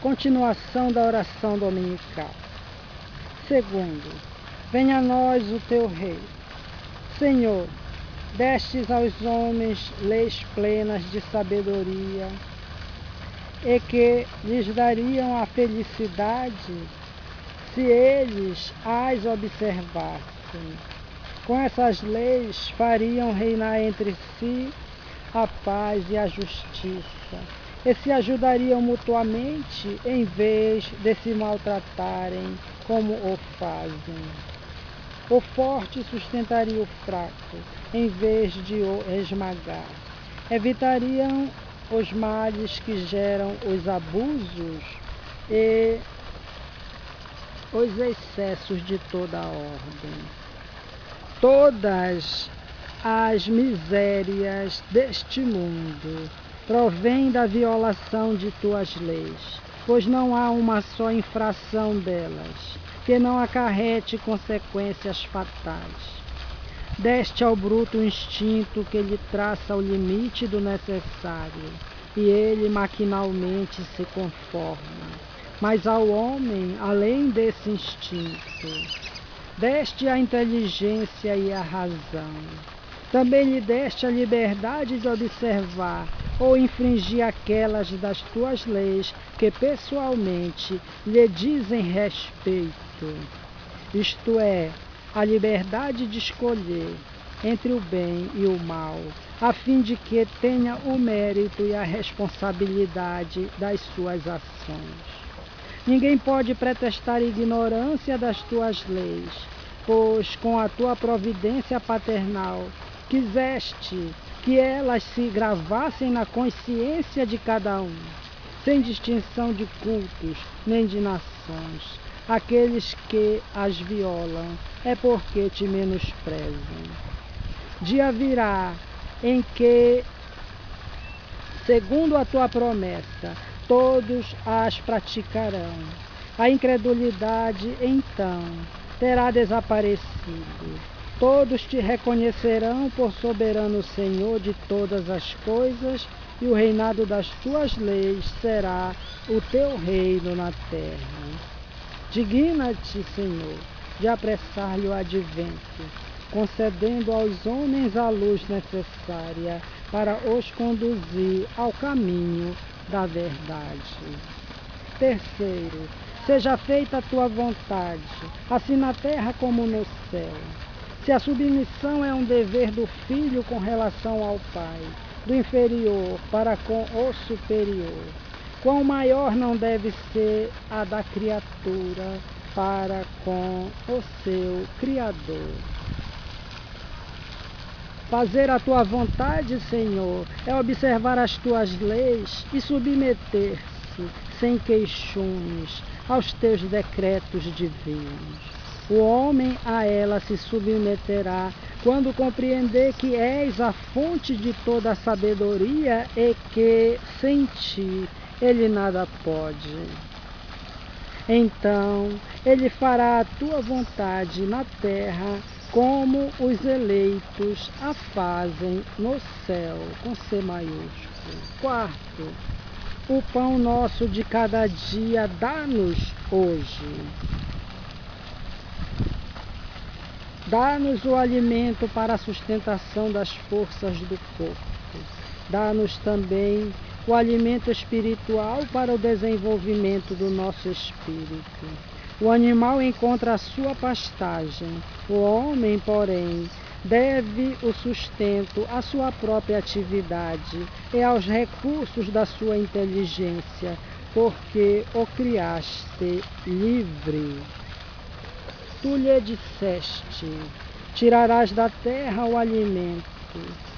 Continuação da oração dominical. Segundo, venha a nós o teu Rei. Senhor, destes aos homens leis plenas de sabedoria e que lhes dariam a felicidade se eles as observassem. Com essas leis fariam reinar entre si a paz e a justiça, e se ajudariam mutuamente em vez de se maltratarem como o fazem. O forte sustentaria o fraco em vez de o esmagar. Evitariam os males que geram os abusos e os excessos de toda a ordem. Todas as misérias deste mundo provêm da violação de tuas leis, pois não há uma só infração delas que não acarrete consequências fatais. Deste ao bruto instinto que lhe traça o limite do necessário, e ele maquinalmente se conforma. Mas ao homem, além desse instinto, deste a inteligência e a razão. Também lhe deste a liberdade de observar ou infringir aquelas das tuas leis que pessoalmente lhe dizem respeito, isto é, a liberdade de escolher entre o bem e o mal, a fim de que tenha o mérito e a responsabilidade das suas ações. Ninguém pode pretextar ignorância das tuas leis, pois com a tua providência paternal quiseste que elas se gravassem na consciência de cada um, sem distinção de cultos nem de nações. Aqueles que as violam é porque te menosprezam. Dia virá em que, segundo a tua promessa, todos as praticarão. A incredulidade, então, terá desaparecido. Todos te reconhecerão por soberano Senhor de todas as coisas, e o reinado das tuas leis será o teu reino na terra. Digna-te, Senhor, de apressar-lhe o advento, concedendo aos homens a luz necessária para os conduzir ao caminho da verdade. Terceiro, seja feita a tua vontade, assim na terra como no céu. Se a submissão é um dever do filho com relação ao pai, do inferior para com o superior, quão maior não deve ser a da criatura para com o seu Criador. Fazer a tua vontade, Senhor, é observar as tuas leis e submeter-se, sem queixumes, aos teus decretos divinos. O homem a ela se submeterá quando compreender que és a fonte de toda a sabedoria e que, sem ti, ele nada pode. Então, ele fará a tua vontade na terra, como os eleitos a fazem no céu, com C maiúsculo. Quarto, o pão nosso de cada dia dá-nos hoje. Dá-nos o alimento para a sustentação das forças do corpo. Dá-nos também o alimento espiritual para o desenvolvimento do nosso espírito. O animal encontra a sua pastagem, o homem, porém, deve o sustento à sua própria atividade e aos recursos da sua inteligência, porque o criaste livre. Tu lhe disseste: tirarás da terra o alimento,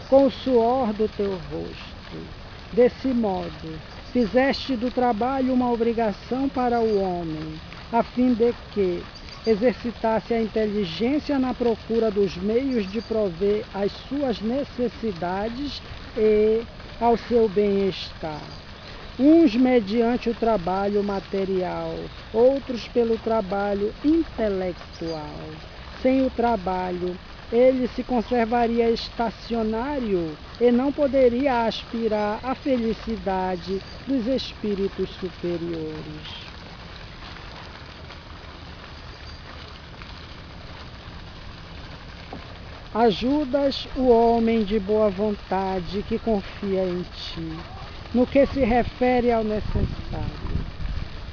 com o suor do teu rosto. Desse modo, fizeste do trabalho uma obrigação para o homem, a fim de que exercitasse a inteligência na procura dos meios de prover às suas necessidades e ao seu bem-estar. Uns mediante o trabalho material, outros pelo trabalho intelectual. Sem o trabalho, ele se conservaria estacionário e não poderia aspirar à felicidade dos espíritos superiores. Ajudas o homem de boa vontade que confia em ti, no que se refere ao necessário.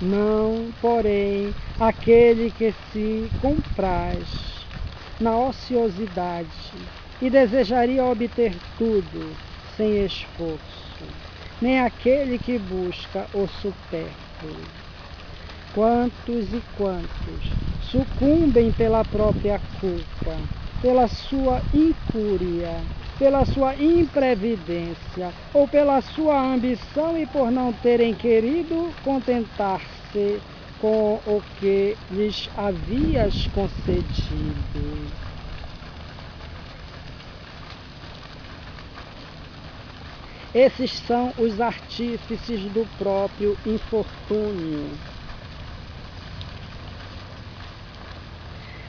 Não, porém, aquele que se compraz na ociosidade e desejaria obter tudo sem esforço, nem aquele que busca o supérfluo. Quantos e quantos sucumbem pela própria culpa, pela sua incúria, pela sua imprevidência ou pela sua ambição e por não terem querido contentar-se com o que lhes havias concedido. Esses são os artífices do próprio infortúnio.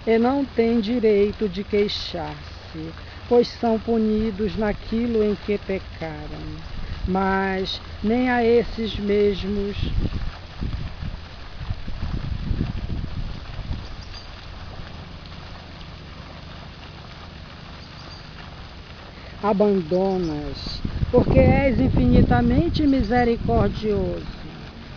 E não têm direito de queixar-se, pois são punidos naquilo em que pecaram. Mas nem a esses mesmos abandonas, porque és infinitamente misericordioso.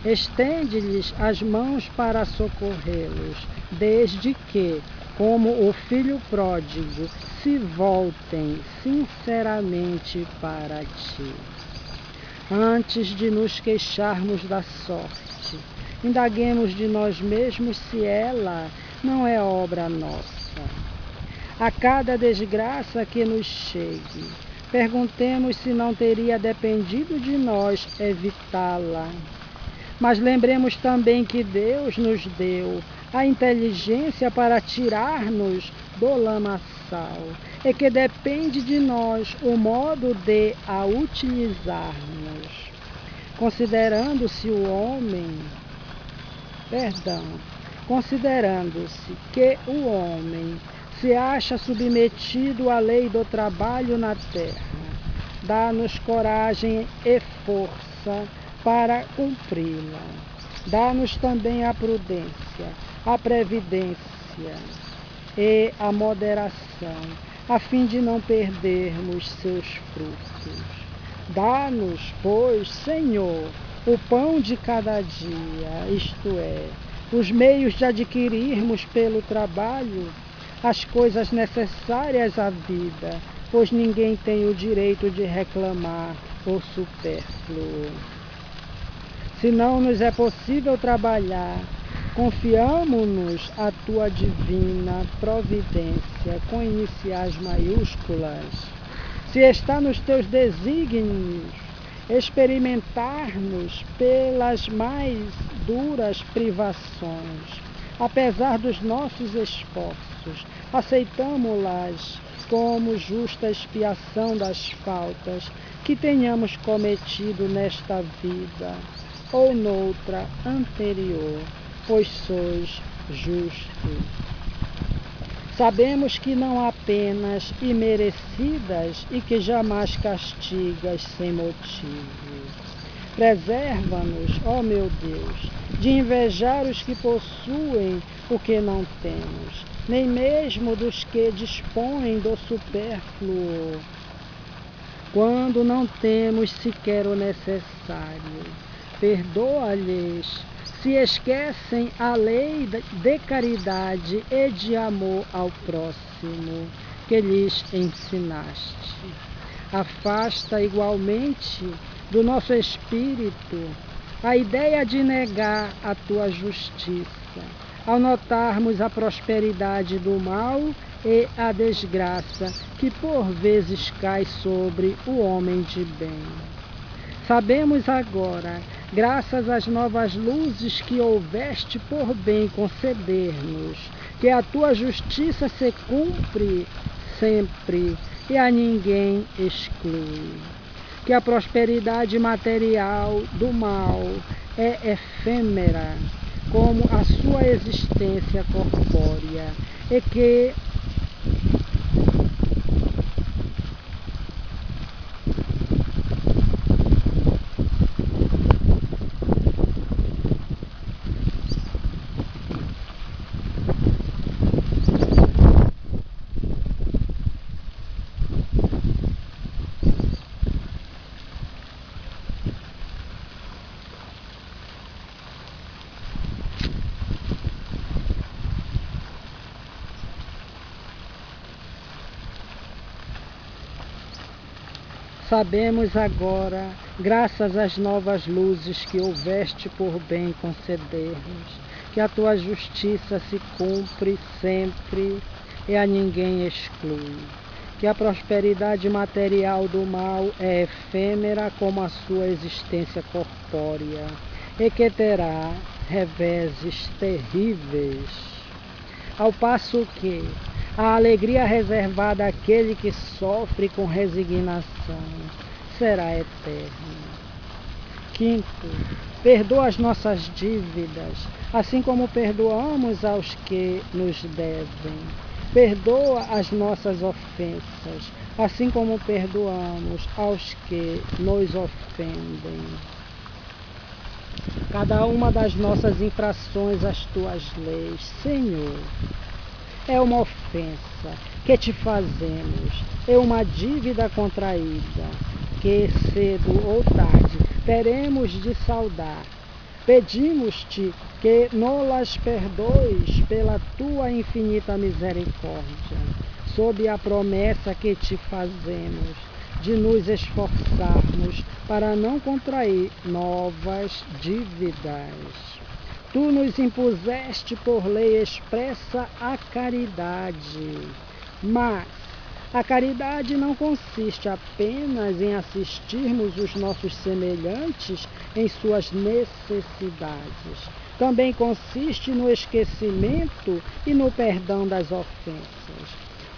Estende-lhes as mãos para socorrê-los, desde que, como o filho pródigo, se voltem sinceramente para ti. Antes de nos queixarmos da sorte, indaguemos de nós mesmos se ela não é obra nossa. A cada desgraça que nos chegue, perguntemos se não teria dependido de nós evitá-la. Mas lembremos também que Deus nos deu a inteligência para tirar-nos do lamaçal e que depende de nós o modo de a utilizarmos. Considerando-se que o homem se acha submetido à lei do trabalho na terra, dá-nos coragem e força para cumpri-la. Dá-nos também a prudência, a previdência e a moderação, a fim de não perdermos seus frutos. Dá-nos, pois, Senhor, o pão de cada dia, isto é, os meios de adquirirmos pelo trabalho as coisas necessárias à vida, pois ninguém tem o direito de reclamar o supérfluo. Se não nos é possível trabalhar, confiamo-nos à tua divina providência, com iniciais maiúsculas. Se está nos teus desígnios experimentar-nos pelas mais duras privações, apesar dos nossos esforços, aceitamo-las como justa expiação das faltas que tenhamos cometido nesta vida ou noutra anterior, pois sois justos. Sabemos que não há penas imerecidas e que jamais castigas sem motivo. Preserva-nos, ó meu Deus, de invejar os que possuem o que não temos, nem mesmo dos que dispõem do supérfluo, quando não temos sequer o necessário. Perdoa-lhes se esquecem a lei de caridade e de amor ao próximo que lhes ensinaste. Afasta igualmente do nosso espírito a ideia de negar a tua justiça, ao notarmos a prosperidade do mal e a desgraça que por vezes cai sobre o homem de bem. Sabemos agora, graças às novas luzes que houveste por bem conceder-nos, que a tua justiça se cumpre sempre e a ninguém exclui, que a prosperidade material do mal é efêmera, como a sua existência corpórea, e que Sabemos agora, graças às novas luzes que houveste por bem conceder-nos, que a tua justiça se cumpre sempre e a ninguém exclui, que a prosperidade material do mal é efêmera como a sua existência corpórea, e que terá reveses terríveis, ao passo que a alegria reservada àquele que sofre com resignação será eterna. Quinto, perdoa as nossas dívidas, assim como perdoamos aos que nos devem. Perdoa as nossas ofensas, assim como perdoamos aos que nos ofendem. Cada uma das nossas infrações às tuas leis, Senhor, é uma ofensa que te fazemos, é uma dívida contraída, que cedo ou tarde teremos de saldar. Pedimos-te que nos-las perdoes pela tua infinita misericórdia, sob a promessa que te fazemos de nos esforçarmos para não contrair novas dívidas. Tu nos impuseste por lei expressa a caridade, mas a caridade não consiste apenas em assistirmos os nossos semelhantes em suas necessidades. Também consiste no esquecimento e no perdão das ofensas.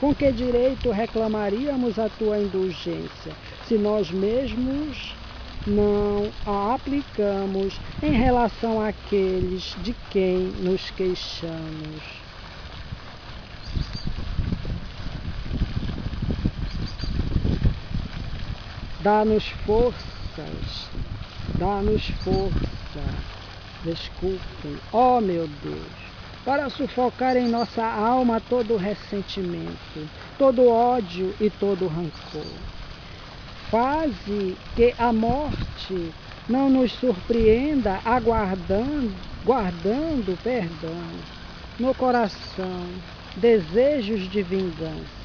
Com que direito reclamaríamos a tua indulgência, se nós mesmos não a aplicamos em relação àqueles de quem nos queixamos? Dá-nos forças, desculpem, ó meu Deus, para sufocar em nossa alma todo ressentimento, todo ódio e todo rancor. Faze que a morte não nos surpreenda guardando perdão no coração, desejos de vingança.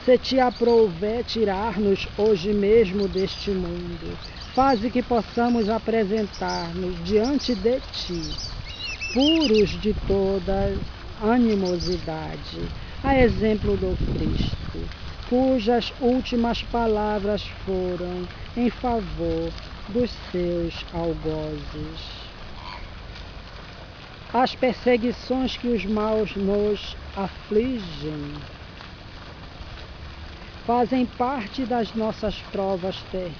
Se te aprouver tirar-nos hoje mesmo deste mundo, faze que possamos apresentar-nos diante de ti, puros de toda animosidade, a exemplo do Cristo, cujas últimas palavras foram em favor dos seus algozes. As perseguições que os maus nos afligem fazem parte das nossas provas terrenas.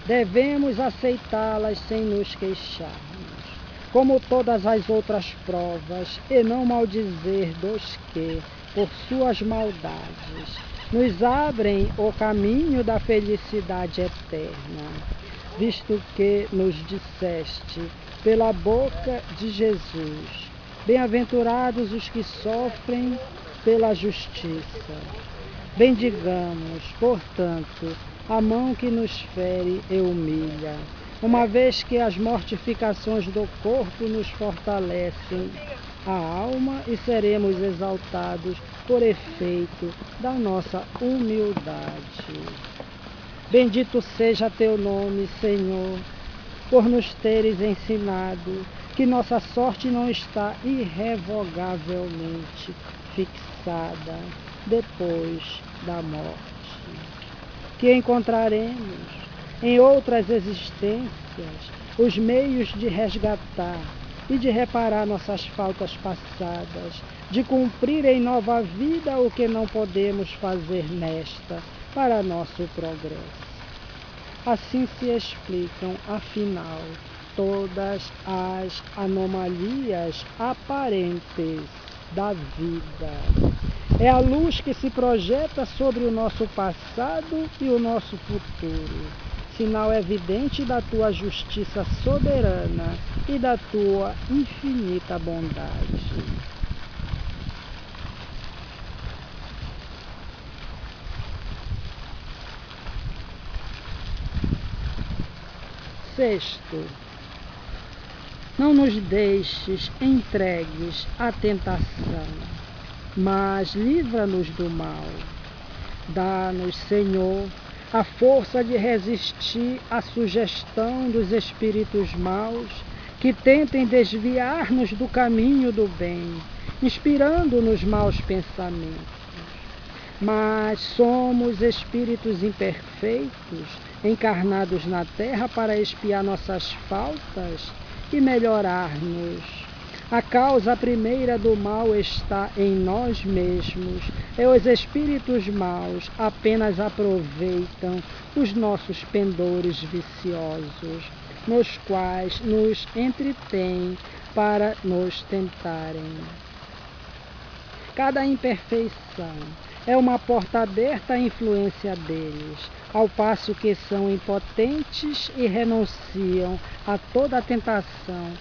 Devemos aceitá-las sem nos queixarmos, como todas as outras provas, e não maldizer dos que, por suas maldades, nos abrem o caminho da felicidade eterna, visto que nos disseste, pela boca de Jesus, bem-aventurados os que sofrem pela justiça. Bendigamos, portanto, a mão que nos fere e humilha, uma vez que as mortificações do corpo nos fortalecem a alma e seremos exaltados por efeito da nossa humildade. Bendito seja teu nome, Senhor, por nos teres ensinado que nossa sorte não está irrevogavelmente fixada depois da morte, que encontraremos em outras existências os meios de resgatar e de reparar nossas faltas passadas, de cumprir em nova vida o que não podemos fazer nesta para nosso progresso. Assim se explicam, afinal, todas as anomalias aparentes da vida. É a luz que se projeta sobre o nosso passado e o nosso futuro, sinal evidente da tua justiça soberana e da tua infinita bondade. Sexto, não nos deixes entregues à tentação, mas livra-nos do mal. Dá-nos, Senhor, a força de resistir à sugestão dos espíritos maus que tentem desviar-nos do caminho do bem, inspirando-nos maus pensamentos. Mas somos espíritos imperfeitos, encarnados na Terra para expiar nossas faltas e melhorar-nos. A causa primeira do mal está em nós mesmos, e os espíritos maus apenas aproveitam os nossos pendores viciosos, nos quais nos entretêm para nos tentarem. Cada imperfeição é uma porta aberta à influência deles, ao passo que são impotentes e renunciam a toda a tentação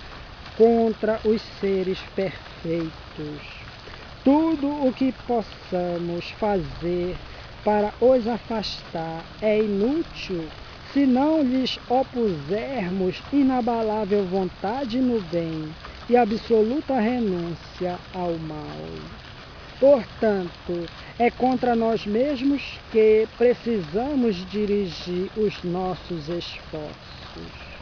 contra os seres perfeitos. Tudo o que possamos fazer para os afastar é inútil se não lhes opusermos inabalável vontade no bem e absoluta renúncia ao mal. Portanto, é contra nós mesmos que precisamos dirigir os nossos esforços.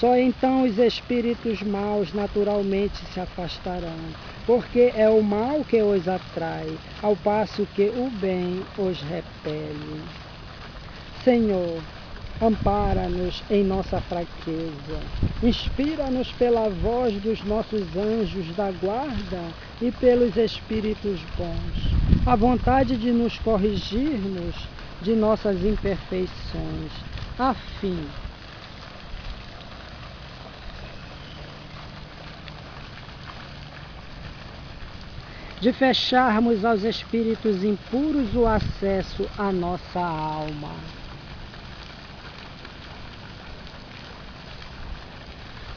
Só então os espíritos maus naturalmente se afastarão, porque é o mal que os atrai, ao passo que o bem os repele. Senhor, ampara-nos em nossa fraqueza, inspira-nos pela voz dos nossos anjos da guarda e pelos espíritos bons, a vontade de nos corrigirmos de nossas imperfeições, a fim de fecharmos aos espíritos impuros o acesso à nossa alma.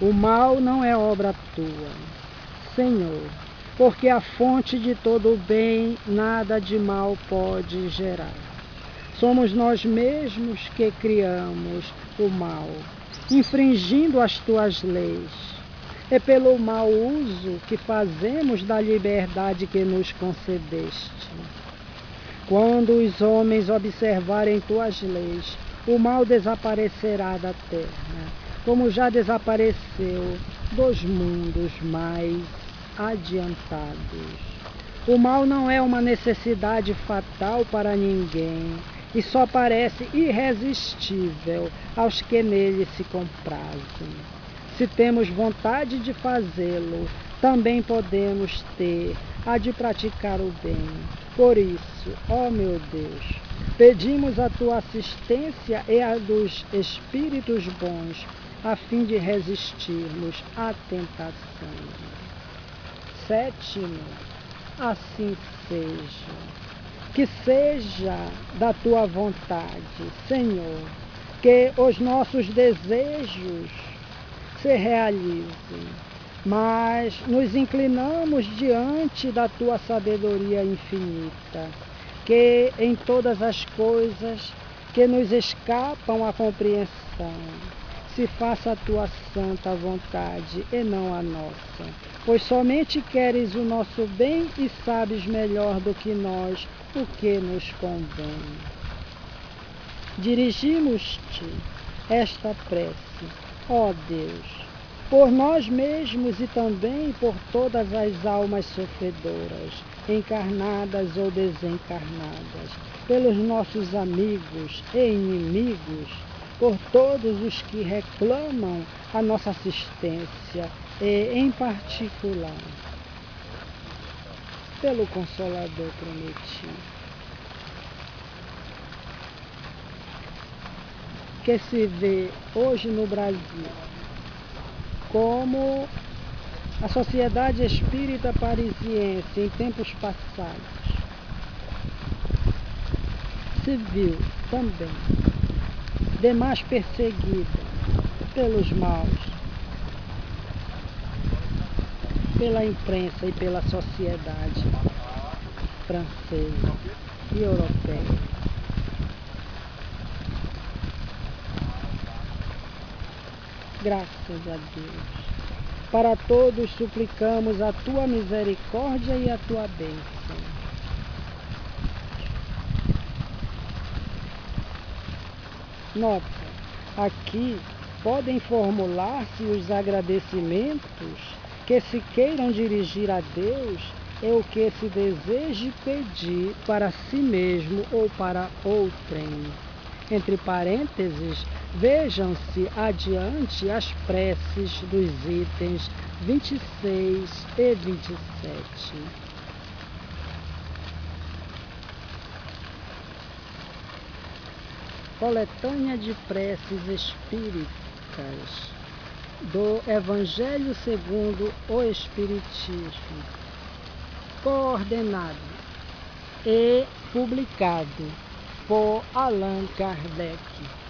O mal não é obra tua, Senhor, porque a fonte de todo o bem nada de mal pode gerar. Somos nós mesmos que criamos o mal, infringindo as tuas leis. É pelo mau uso que fazemos da liberdade que nos concedeste. Quando os homens observarem tuas leis, o mal desaparecerá da terra, como já desapareceu dos mundos mais adiantados. O mal não é uma necessidade fatal para ninguém e só parece irresistível aos que nele se comprazem. Se temos vontade de fazê-lo, também podemos ter a de praticar o bem. Por isso, ó meu Deus, pedimos a tua assistência e a dos espíritos bons, a fim de resistirmos à tentação. 7. Assim seja. Que seja da tua vontade, Senhor, que os nossos desejos se realizem, mas nos inclinamos diante da tua sabedoria infinita, que em todas as coisas que nos escapam à compreensão, se faça a tua santa vontade e não a nossa, pois somente queres o nosso bem e sabes melhor do que nós o que nos convém. Dirigimos-te esta prece, ó Deus, por nós mesmos e também por todas as almas sofredoras, encarnadas ou desencarnadas, pelos nossos amigos e inimigos, por todos os que reclamam a nossa assistência e, em particular, pelo Consolador prometido, que se vê hoje no Brasil como a Sociedade Espírita Parisiense em tempos passados se viu também demais perseguida pelos maus, pela imprensa e pela sociedade francesa e europeia. Graças a Deus. Para todos suplicamos a tua misericórdia e a tua bênção. Nota: aqui podem formular-se os agradecimentos que se queiram dirigir a Deus e o que se deseje pedir para si mesmo ou para outrem. Entre parênteses, vejam-se adiante as preces dos itens 26 e 27. Coletânea de preces espíritas do Evangelho segundo o Espiritismo, coordenado e publicado por Allan Kardec.